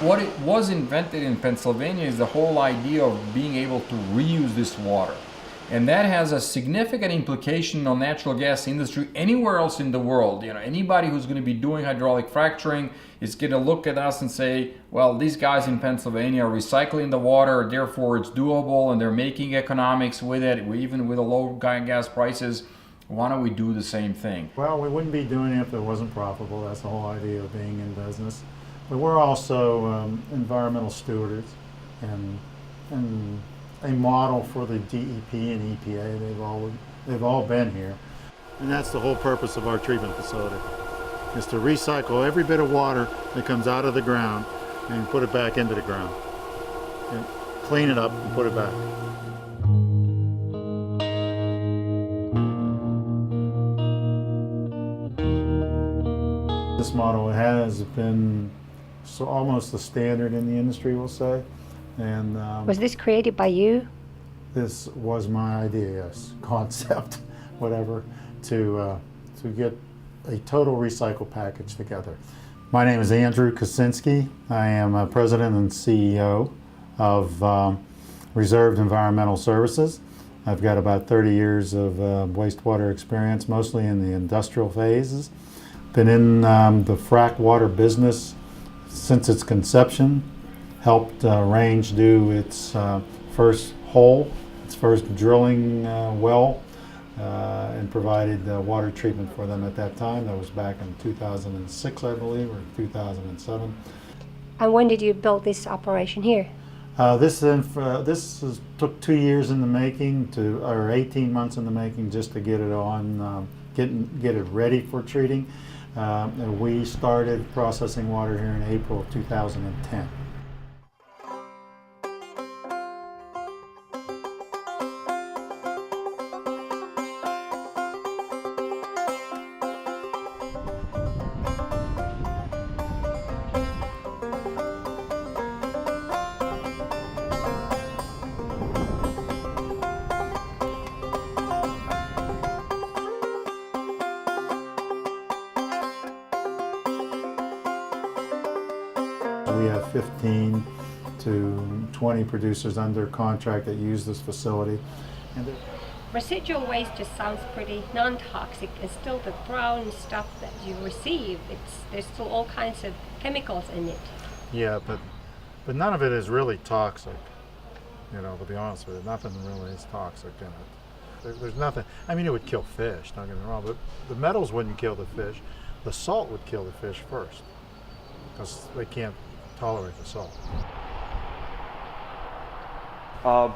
what it was invented in Pennsylvania is the whole idea of being able to reuse this water. And that has a significant implication on natural gas industry anywhere else in the world. You know, anybody who's going to be doing hydraulic fracturing is going to look at us and say, well, these guys in Pennsylvania are recycling the water, therefore it's doable, and they're making economics with it, even with the low gas prices. Why don't we do the same thing? Well, we wouldn't be doing it if it wasn't profitable. That's the whole idea of being in business. But we're also environmental stewards and a model for the DEP and EPA. They've all been here. And that's the whole purpose of our treatment facility, is to recycle every bit of water that comes out of the ground and put it back into the ground. And clean it up and put it back. This model has been almost the standard in the industry, we'll say. And was this created by you? This was my idea, yes, concept, whatever, to get a total recycle package together. My name is Andrew Kosinski. I am President and CEO of Reserved Environmental Services. I've got about 30 years of wastewater experience, mostly in the industrial phases. Been in the frack water business since its conception. Helped Range do its first hole, its first drilling well, and provided water treatment for them at that time. That was back in 2006, I believe, or 2007. And when did you build this operation here? This took 2 years in the making, or 18 months in the making, just to get it on, get it ready for treating. And we started processing water here in April of 2010. We have 15 to 20 producers under contract that use this facility. Residual waste just sounds pretty non-toxic. It's still the brown stuff that you receive. There's still all kinds of chemicals in it. Yeah, but none of it is really toxic. You know, to be honest with you, nothing really is toxic in it. There's nothing. I mean, it would kill fish, don't get me wrong, but the metals wouldn't kill the fish. The salt would kill the fish first, because they can't tolerate the salt.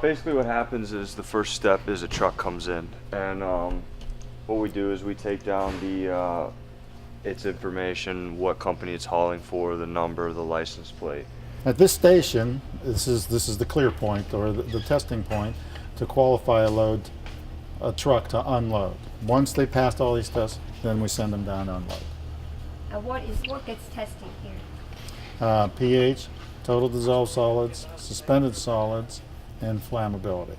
Basically what happens is the first step is a truck comes in, and what we do is we take down its information, what company it's hauling for, the number, the license plate. At this station, this is the clear point, or the testing point, to qualify a truck to unload. Once they passed all these tests, then we send them down to unload. And what gets tested here? pH, total dissolved solids, suspended solids, and flammability.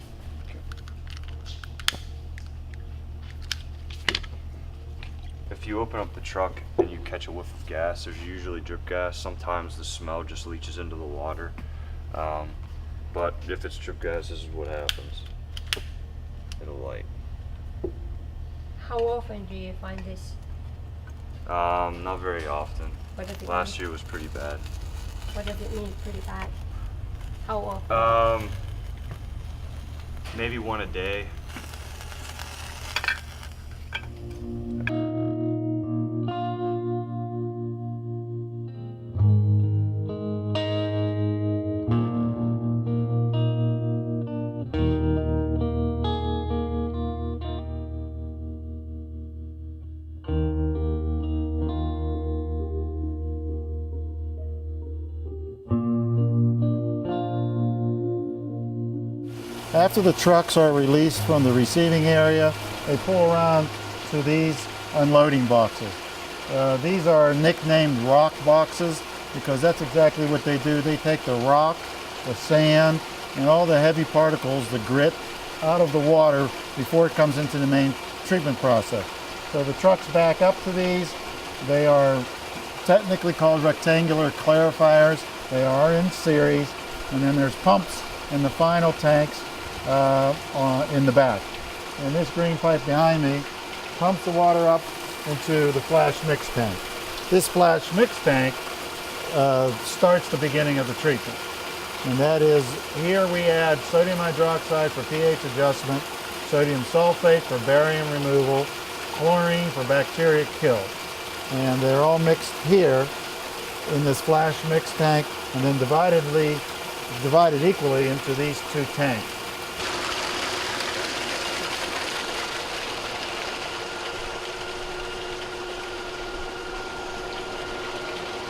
If you open up the truck and you catch a whiff of gas, there's usually drip gas. Sometimes the smell just leaches into the water. But if it's drip gas, this is what happens. It'll light. How often do you find this? Not very often. What does it Last mean? year was pretty bad. What does it mean, pretty bad? How often? Maybe one a day. After the trucks are released from the receiving area, they pull around to these unloading boxes. These are nicknamed rock boxes because that's exactly what they do. They take the rock, the sand, and all the heavy particles, the grit, out of the water before it comes into the main treatment process. So the trucks back up to these. They are technically called rectangular clarifiers. They are in series, and then there's pumps in the final tanks in the back. And this green pipe behind me pumps the water up into the flash mix tank. This flash mix tank starts the beginning of the treatment. And that is, here we add sodium hydroxide for pH adjustment, sodium sulfate for barium removal, chlorine for bacteria kill. And they're all mixed here in this flash mix tank, and then divided equally into these two tanks.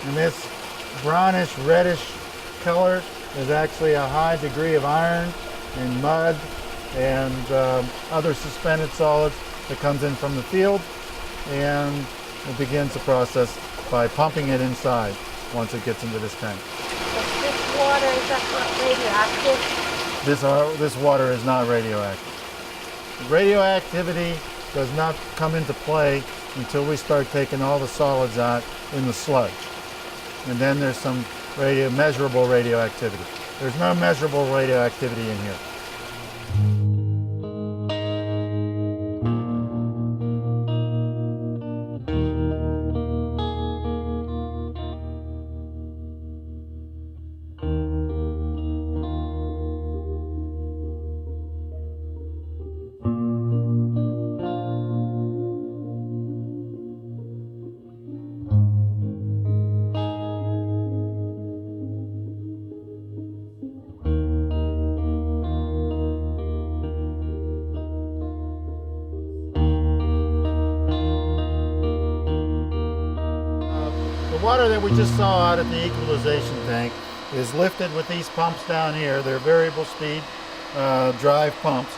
And this brownish reddish color is actually a high degree of iron and mud and other suspended solids that comes in from the field, and it begins the process by pumping it inside once it gets into this tank. This water, is that not radioactive? This water is not radioactive. Radioactivity does not come into play until we start taking all the solids out in the sludge. And then there's some measurable radioactivity. There's no measurable radioactivity in here. The water that we just saw out at the equalization tank is lifted with these pumps down here. They're variable speed drive pumps.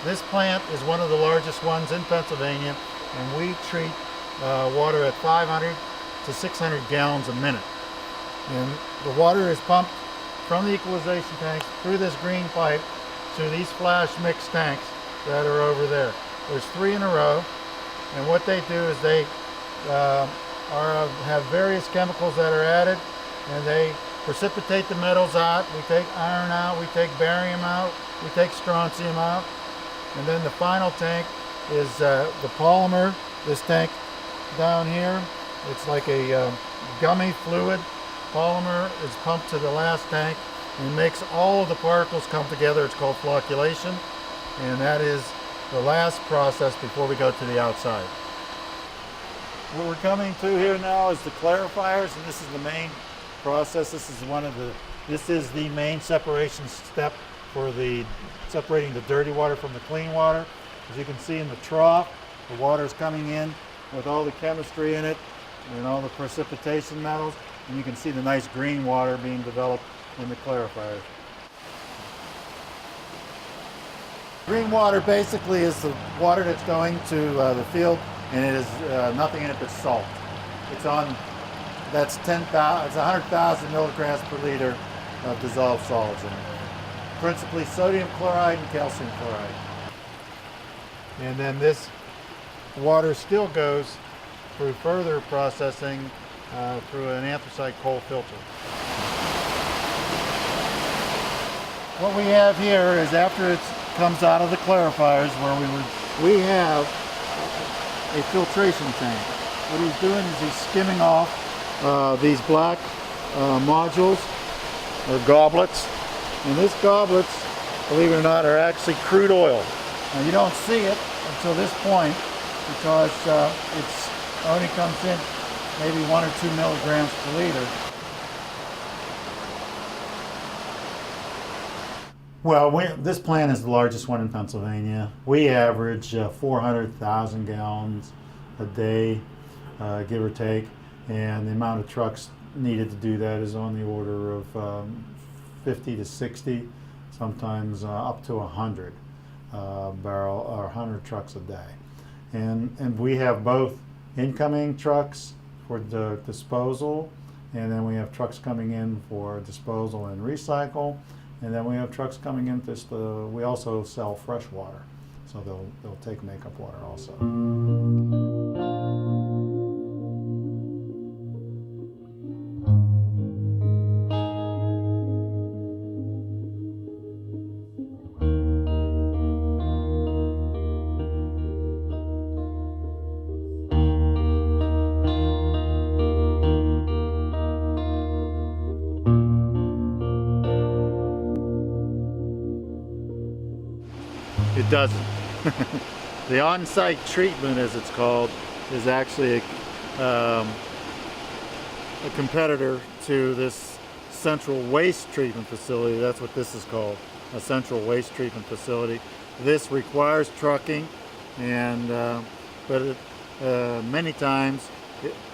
This plant is one of the largest ones in Pennsylvania, and we treat water at 500 to 600 gallons a minute. And the water is pumped from the equalization tanks through this green pipe to these flash mix tanks that are over there. There's 3 in a row, and what they do is they have various chemicals that are added, and they precipitate the metals out. We take iron out, we take barium out, we take strontium out, and then the final tank is the polymer. This tank down here, it's like a gummy fluid. Polymer is pumped to the last tank and makes all of the particles come together. It's called flocculation, and that is the last process before we go to the outside. What we're coming to here now is the clarifiers, and this is the main process. This is the main separation step for separating the dirty water from the clean water. As you can see in the trough, the water is coming in with all the chemistry in it and all the precipitation metals, and you can see the nice green water being developed in the clarifiers. Green water basically is the water that's going to the field, and it is nothing in it but salt. It's 100,000 milligrams per liter of dissolved solids in it. Principally sodium chloride and calcium chloride. And then this water still goes through further processing through an anthracite coal filter. What we have here is, after it comes out of the clarifiers, where we have a filtration tank. What he's doing is he's skimming off these black modules or goblets, and these goblets, believe it or not, are actually crude oil. Now you don't see it until this point because it only comes in maybe 1 or 2 milligrams per liter. Well, this plant is the largest one in Pennsylvania. We average 400,000 gallons a day, give or take, and the amount of trucks needed to do that is on the order of 50 to 60, sometimes up to 100 100 trucks a day. And we have both incoming trucks for the disposal, and then we have trucks coming in for disposal and recycle. And then we have trucks coming in. We also sell fresh water, so they'll take makeup water also. it doesn't. The on-site treatment, as it's called, is actually a competitor to this central waste treatment facility. That's what this is called, a central waste treatment facility. This requires trucking, and many times,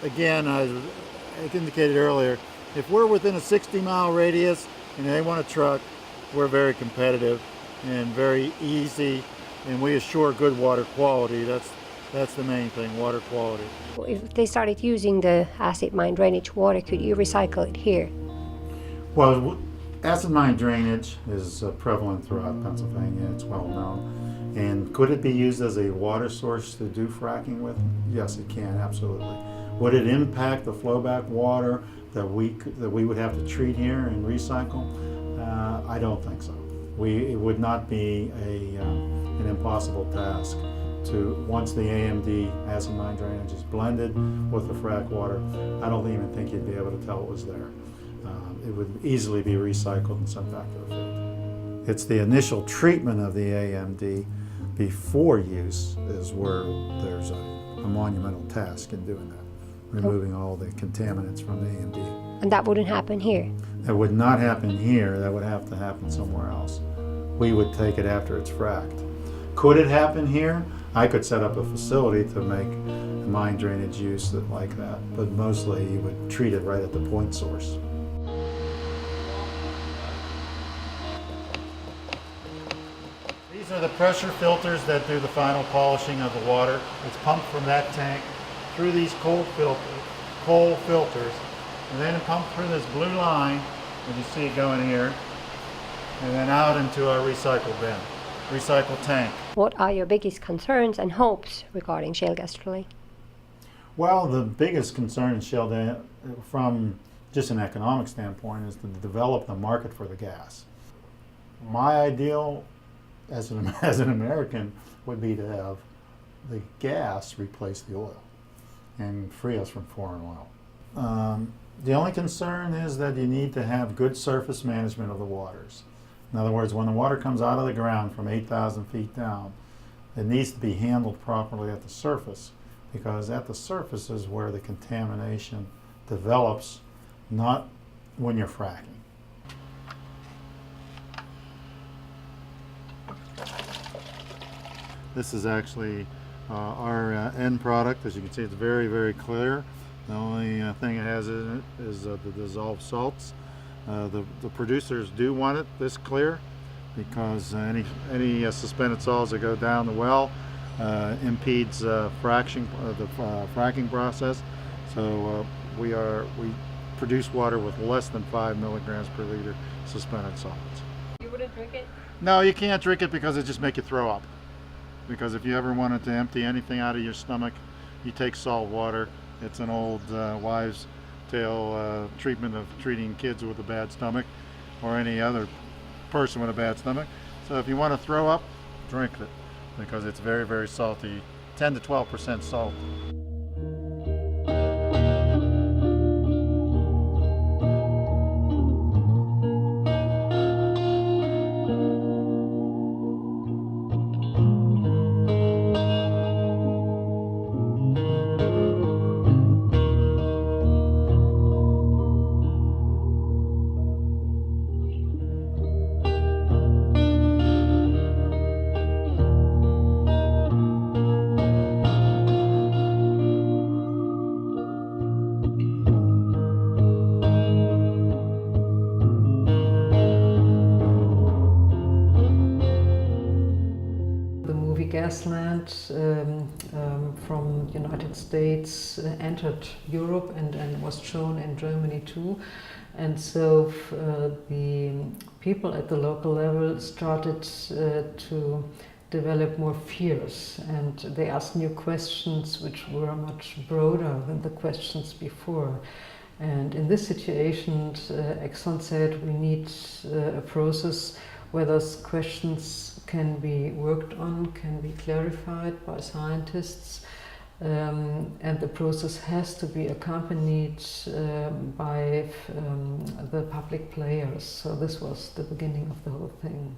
again, as I indicated earlier, if we're within a 60-mile radius and they want a truck, we're very competitive and very easy, and we assure good water quality. That's the main thing, water quality. If they started using the acid mine drainage water, could you recycle it here? Well, acid mine drainage is prevalent throughout Pennsylvania. It's well known. And could it be used as a water source to do fracking with? Yes, it can, absolutely. Would it impact the flowback water that we would have to treat here and recycle? I don't think so. It would not be an impossible task to, once the AMD, acid mine drainage, is blended with the frack water, I don't even think you'd be able to tell it was there. It would easily be recycled and sent back to the field. It's the initial treatment of the AMD before use is where there's a monumental task in doing that, removing all the contaminants from the AMD. And that wouldn't happen here? That would not happen here. That would have to happen somewhere else. We would take it after it's fracked. Could it happen here? I could set up a facility to make mine drainage use like that, but mostly you would treat it right at the point source. These are the pressure filters that do the final polishing of the water. It's pumped from that tank through these coal filters, and then pumped through this blue line, and you see it going here, and then out into our recycle bin, recycle tank. What are your biggest concerns and hopes regarding shale gas drilling? Well, the biggest concern in shale from just an economic standpoint is to develop the market for the gas. My ideal as an American would be to have the gas replace the oil and free us from foreign oil. The only concern is that you need to have good surface management of the waters. In other words, when the water comes out of the ground from 8,000 feet down, it needs to be handled properly at the surface, because at the surface is where the contamination develops, not when you're fracking. This is actually our end product. As you can see, it's very, very clear. The only thing it has in it is the dissolved salts. The producers do want it this clear because any suspended solids that go down the well impedes the fracking process. So we produce water with less than 5 milligrams per liter suspended solids. You wouldn't drink it? No, you can't drink it because it just makes you throw up. Because if you ever wanted to empty anything out of your stomach, you take salt water. It's an old wives' tale treatment of treating kids with a bad stomach or any other person with a bad stomach. So if you want to throw up, drink it because it's very, very salty, 10 to 12% salt. Gasland from United States entered Europe and was shown in Germany too. And so the people at the local level started to develop more fears, and they asked new questions which were much broader than the questions before. And in this situation, Exxon said we need a process where those questions can be worked on, can be clarified by scientists, and the process has to be accompanied by the public players. So this was the beginning of the whole thing.